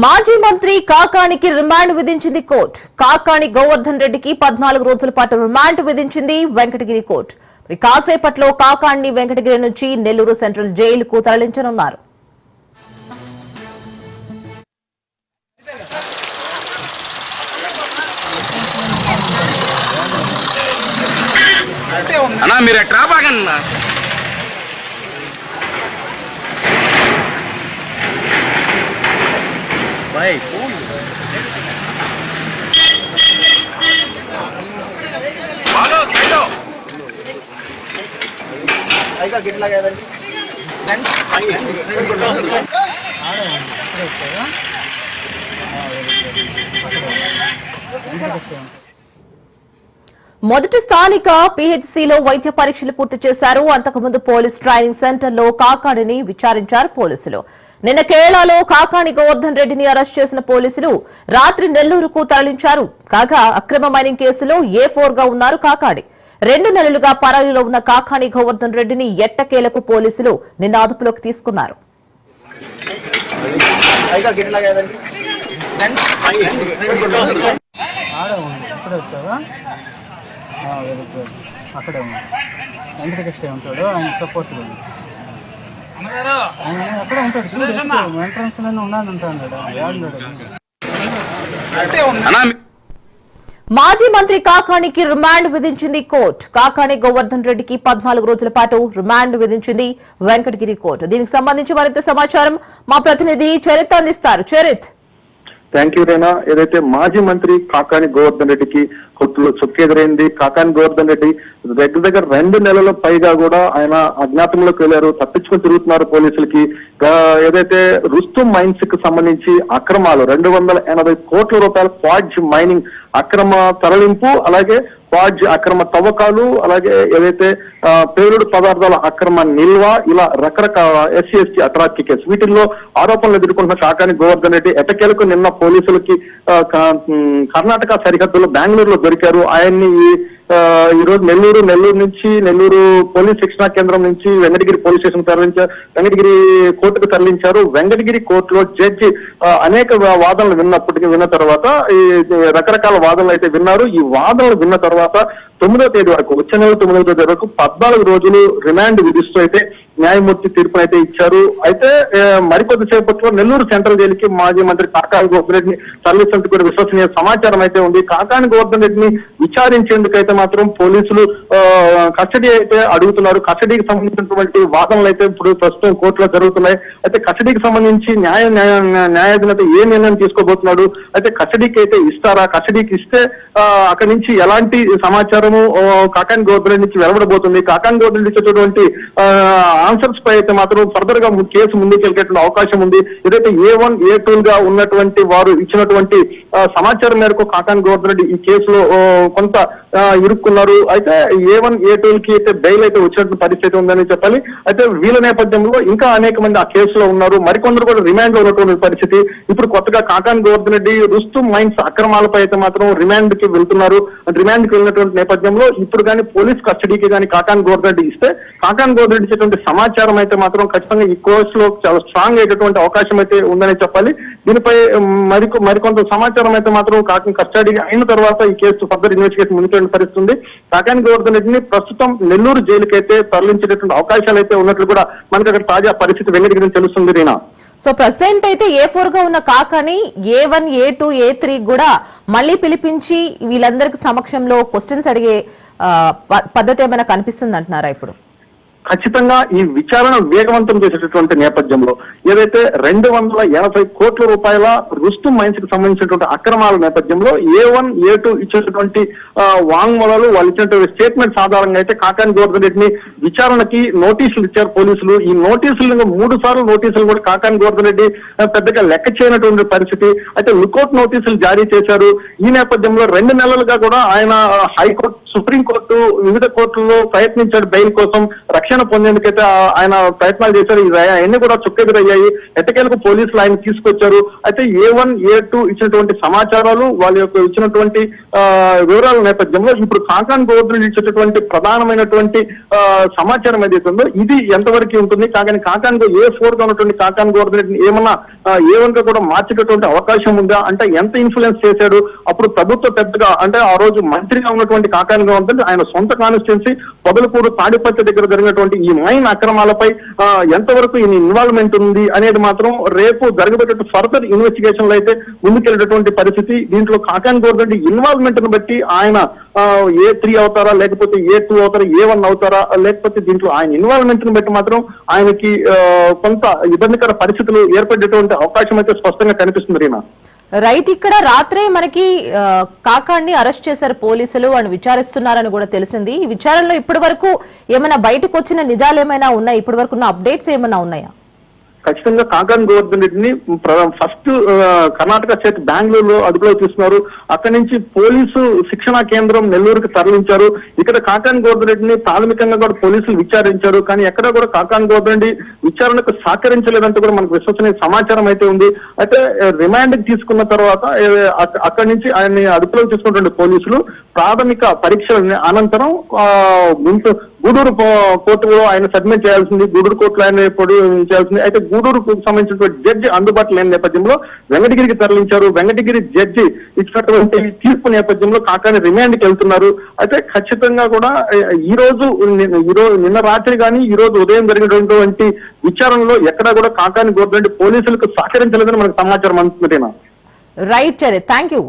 మాజీ మంత్రి కాకానికి రిమాండ్ విధించింది కోర్టు. కాకాని గోవర్ధన్ రెడ్డికి 14 రోజుల పాటు రిమాండ్ విధించింది వెంకటగిరి కోర్టు. కాసేపట్లో కాకాని వెంకటగిరి నుంచి నెల్లూరు సెంట్రల్ జైలుకు తరలించనున్నారు. మొదటి స్థానిక పీహెచ్సీలో వైద్య పరీక్షలు పూర్తి చేశారు. అంతకుముందు పోలీస్ ట్రైనింగ్ సెంటర్లో కాకానిని విచారించారు పోలీసులు. నిన్న కేరళలో కాకాని గోవర్ధన్ రెడ్డిని అరెస్ట్ చేసిన పోలీసులు రాత్రి నెల్లూరుకు తరలించారు. కాగా అక్రమ మైనింగ్ కేసులో A4 గా ఉన్నారు కాకాని. 2 నెలలుగా పరారీలో ఉన్న కాకాని గోవర్ధన్ రెడ్డిని ఎట్టకేలకు పోలీసులు నిన్న అదుపులోకి తీసుకున్నారు. అక్కడే వెంకటకృష్ణ ఉంటాడు, ఆయన సపోర్ట్ అక్కడే ఉంటాడు. ఎంట్రన్స్ లోనే ఉన్నానంటాడు. మాజీ మంత్రి కాకానికి రిమాండ్ విధించింది కోర్టు. కాకాని గోవర్ధన్ రెడ్డికి 14 రోజుల పాటు రిమాండ్ విధించింది వెంకటగిరి కోర్టు. దీనికి సంబంధించి మరింత సమాచారం మా ప్రతినిధి చరిత్ అందిస్తారు. చరిత్. Thank you Rena. ఏదైతే మాజీ మంత్రి కాకాని గోవర్ధన్ రెడ్డికి కోర్టులో చుక్కెదురైంది. కాకాని గోవర్ధన్ రెడ్డి దగ్గర 2 నెలల పైగా కూడా ఆయన అజ్ఞాతంలోకి వెళ్లారు, తప్పించుకొని తిరుగుతున్నారు పోలీసులకి. ఏదైతే రుస్తుం మైన్స్ కి సంబంధించి అక్రమాలు 280 కోట్ల రూపాయల క్వాడ్జ్ మైనింగ్ అక్రమ తరలింపు, అలాగే క్వాడ్జ్ అక్రమ తవ్వకాలు, అలాగే ఏదైతే పేలుడు పదార్థాల అక్రమ నిల్వ, ఇలా రకరకాల SC/ST అట్రాసిటీ కేసు వీటిల్లో ఆరోపణలు ఎదుర్కొంటున్న కాకాని గోవర్ధన్ రెడ్డి ఎట్టకేలకు నిన్న పోలీసులకి కర్ణాటక సరిహద్దులో బెంగళూరులో దొరికారు. ఆయన్ని ఈ రోజు నెల్లూరు నుంచి నెల్లూరు పోలీస్ శిక్షణా కేంద్రం నుంచి వెంకటగిరి పోలీస్ స్టేషన్ తరలించారు, వెంకటగిరి కోర్టుకు తరలించారు. వెంకటగిరి కోర్టులో జడ్జి అనేక వాదనలు విన్న తర్వాత ఈ రకరకాల వాదనలు అయితే విన్నారు. ఈ వాదనలు విన్న తర్వాత 9వ తేదీ వరకు, వచ్చే నెల 9వ తేదీ వరకు 14 రోజులు రిమాండ్ విధిస్తూ అయితే న్యాయమూర్తి తీర్పును అయితే ఇచ్చారు. అయితే మరికొద్దిసేపట్లో నెల్లూరు సెంట్రల్ జైలుకి మాజీ మంత్రి కాకాని గోవర్ధన్ రెడ్డిని తరలించినట్టు కూడా విశ్వసనీయ సమాచారం అయితే ఉంది. కాకాని గోవర్ధన్ రెడ్డిని విచారించేందుకు అయితే మాత్రం పోలీసులు కస్టడీ అయితే అడుగుతున్నారు. కస్టడీకి సంబంధించినటువంటి వాదనలు అయితే ఇప్పుడు ప్రస్తుతం కోర్టులో జరుగుతున్నాయి. అయితే కస్టడీకి సంబంధించి న్యాయాధిపతి ఏ నిర్ణయం తీసుకోబోతున్నాడు, అయితే కస్టడీకి అయితే ఇస్తారా, కస్టడీకి ఇస్తే అక్కడి నుంచి ఎలాంటి సమాచారము కాకాని గోవర్ధన్ రెడ్డి నుంచి వెలువడబోతుంది, కాకాని గోవర్ధన్ రెడ్డి ఇచ్చేటువంటి ఆన్సర్స్ పై అయితే మాత్రం ఫర్దర్ గా కేసు ముందుకు వెళ్ళేటువంటి అవకాశం ఉంది. ఏదైతే A1, A2 గా ఉన్నటువంటి వారు ఇచ్చినటువంటి సమాచారం మేరకు కాకాని గోవర్ధన్ రెడ్డి ఈ కేసులో కొంత ఇరుక్కున్నారు. అయితే A1, A2కి అయితే బెయిల్ అయితే వచ్చినటువంటి పరిస్థితి ఉందని చెప్పాలి. అయితే వీళ్ళ నేపథ్యంలో ఇంకా అనేక మంది ఆ కేసులో ఉన్నారు, మరికొందరు కూడా రిమాండ్ లో ఉన్నటువంటి పరిస్థితి. ఇప్పుడు కొత్తగా కాకాని గోవర్ధన్ రెడ్డి రుస్తుం మైన్స్ అక్రమాలపై అయితే మాత్రం రిమాండ్ కి వెళ్తున్నారు. రిమాండ్ కి వెళ్ళినటువంటి నేపథ్యంలో ఇప్పుడు కానీ పోలీస్ కస్టడీకి కానీ కాకాని గోవర్ధన్ రెడ్డి ఇస్తే కాకాని గోవర్ధన్ రెడ్డి ఇచ్చేటువంటి సమాచారం అయితే మాత్రం ఖచ్చితంగా ఈ కేసులో చాలా స్ట్రాంగ్ అయ్యేటటువంటి అవకాశం అయితే ఉందని చెప్పాలి. దీనిపై మరికొంత సమాచారం అయితే మాత్రం కాకాని కస్టడీ అయిన తర్వాత ఈ కేసు ఫర్దర్ ఇన్వెస్టిగేషన్ ముందుకు పరిస్థితి ఉంది. కాకాని గోవర్ధన్ రెడ్డిని ప్రస్తుతం నెల్లూరు జైలుకి అయితే తరలించేటటువంటి అవకాశాలు అయితే ఉన్నట్లు కూడా మనకి అక్కడ తాజా పరిస్థితి వెంకటగిరి తెలుస్తుంది రీనా. సో ప్రెసిడెంట్ అయితే A4 గా ఉన్న కాకాని A1, A2, A3 కూడా మళ్ళీ పిలిపించి వీళ్ళందరికి సమక్షంలో క్వశ్చన్స్ అడిగే పద్ధతి ఏమైనా కనిపిస్తుంది అంటున్నారా ఇప్పుడు? ఖచ్చితంగా ఈ విచారణ వేగవంతం చేసేటటువంటి నేపథ్యంలో ఏదైతే 280 కోట్ల రూపాయల రుస్తుం మైన్స్ కి సంబంధించినటువంటి అక్రమాల నేపథ్యంలో A1, A2 ఇచ్చినటువంటి వాంగ్మూలాలు, వాళ్ళు ఇచ్చినటువంటి స్టేట్మెంట్స్ ఆధారంగా అయితే కాకాని గోవర్ధన్ రెడ్డిని విచారణకి నోటీసులు ఇచ్చారు పోలీసులు. ఈ నోటీసులు 3 సార్లు నోటీసులు కూడా కాకాని గోవర్ధన్ రెడ్డి పెద్దగా లెక్క చేయనటువంటి పరిస్థితి. అయితే లుకౌట్ నోటీసులు జారీ చేశారు. ఈ నేపథ్యంలో 2 నెలలుగా కూడా ఆయన హైకోర్టు, సుప్రీంకోర్టు, వివిధ కోర్టుల్లో ప్రయత్నించాడు బెయిల్ కోసం. రక్షణ రక్షణ పొందేందుకైతే ఆయన ప్రయత్నాలు చేశారు. అవన్నీ కూడా చుక్కెదురయ్యాయి. ఎట్టకేలకు పోలీసులు ఆయన తీసుకొచ్చారు. అయితే A1, A2 ఇచ్చినటువంటి సమాచారాలు, వాళ్ళ యొక్క ఇచ్చినటువంటి వివరాల నేపథ్యంలో ఇప్పుడు కాకాని గోవర్ధన్ రెడ్డి ఇచ్చేటటువంటి ప్రధానమైనటువంటి సమాచారం ఏదైతే ఉందో ఇది ఎంతవరకు ఉంటుంది, కాకాని A4 గా ఉన్నటువంటి కాకాని గోవర్ధన్ రెడ్డిని ఏమన్నా A1 గా కూడా మార్చేటటువంటి అవకాశం ఉందా, అంటే ఎంత ఇన్ఫ్లుయెన్స్ చేశాడు, అప్పుడు ప్రభుత్వ పెద్దగా అంటే ఆ రోజు మంత్రిగా ఉన్నటువంటి కాకాని గోవర్ధన్ ఆయన సొంత కాన్స్టిట్యున్సీ పొదలకూరు తాడిపత్రి దగ్గర జరిగినటువంటి ఈ మైన్ అక్రమాలపై ఎంతవరకు ఈయన ఇన్వాల్వ్మెంట్ ఉంది అనేది మాత్రం రేపు జరగబోయే ఫర్దర్ ఇన్వెస్టిగేషన్ లో అయితే ముందుకెళ్ళేటటువంటి పరిస్థితి. దీంట్లో కాకాని గోవర్ధన్ రెడ్డి ఇన్వాల్వ్మెంట్ ను బట్టి ఆయన A3 అవుతారా, లేకపోతే A2 అవుతారా, A1 అవుతారా, లేకపోతే దీంట్లో ఆయన ఇన్వాల్వ్మెంట్ ను బట్టి మాత్రం ఆయనకి కొంత ఇబ్బందికర పరిస్థితులు ఏర్పడేటువంటి అవకాశం అయితే స్పష్టంగా కనిపిస్తుంది రీనా. రైట్, ఇక్కడ రాత్రే మనకి కాకాడిని అరెస్ట్ చేశారు పోలీసులు అని విచారిస్తున్నారని కూడా తెలిసింది. ఈ విచారణలో ఇప్పటి వరకు ఏమైనా బయటకు వచ్చిన నిజాలు ఏమైనా ఉన్నాయి, ఇప్పటి వరకు ఉన్న అప్డేట్స్ ఏమైనా ఉన్నాయా? ఖచ్చితంగా కాకాని గోవర్ధన్ రెడ్డిని ఫస్ట్ కర్ణాటక స్టేట్ బెంగళూరులో అదుపులో తీసుకున్నారు. అక్కడి నుంచి పోలీసు శిక్షణా కేంద్రం నెల్లూరుకి తరలించారు. ఇక్కడ కాకాని గోవర్ధన్ రెడ్డిని ప్రాథమికంగా కూడా పోలీసులు విచారించారు. కానీ ఎక్కడ కూడా కాకాని గోవర్ధన్ రెడ్డి విచారణకు సహకరించలేదంటూ కూడా మనకు విశ్వసనీయ సమాచారం అయితే ఉంది. అయితే రిమాండ్ తీసుకున్న తర్వాత అక్కడి నుంచి ఆయన్ని అదుపులోకి తీసుకున్నటువంటి పోలీసులు ప్రాథమిక పరీక్షల అనంతరం గూడూరు కోర్టులో ఆయన సబ్మిట్ చేయాల్సింది, గూడూరు కోర్టులో ఆయన చేయాల్సింది. అయితే గూడూరుకు సంబంధించినటువంటి జడ్జి అందుబాటులో లేని నేపథ్యంలో వెంకటగిరికి తరలించారు. వెంకటగిరి జడ్జి ఇచ్చినటువంటి తీర్పు నేపథ్యంలో కాకాని రిమాండ్కి వెళ్తున్నారు. అయితే ఖచ్చితంగా కూడా నిన్న రాత్రి కానీ ఈ రోజు ఉదయం జరిగినటువంటి విచారణలో ఎక్కడా కూడా కాకాని గోవర్ధన్ రెడ్డి పోలీసులకు సహకరించలేదని మనకు సమాచారం అందుతుంది. Right, thank you.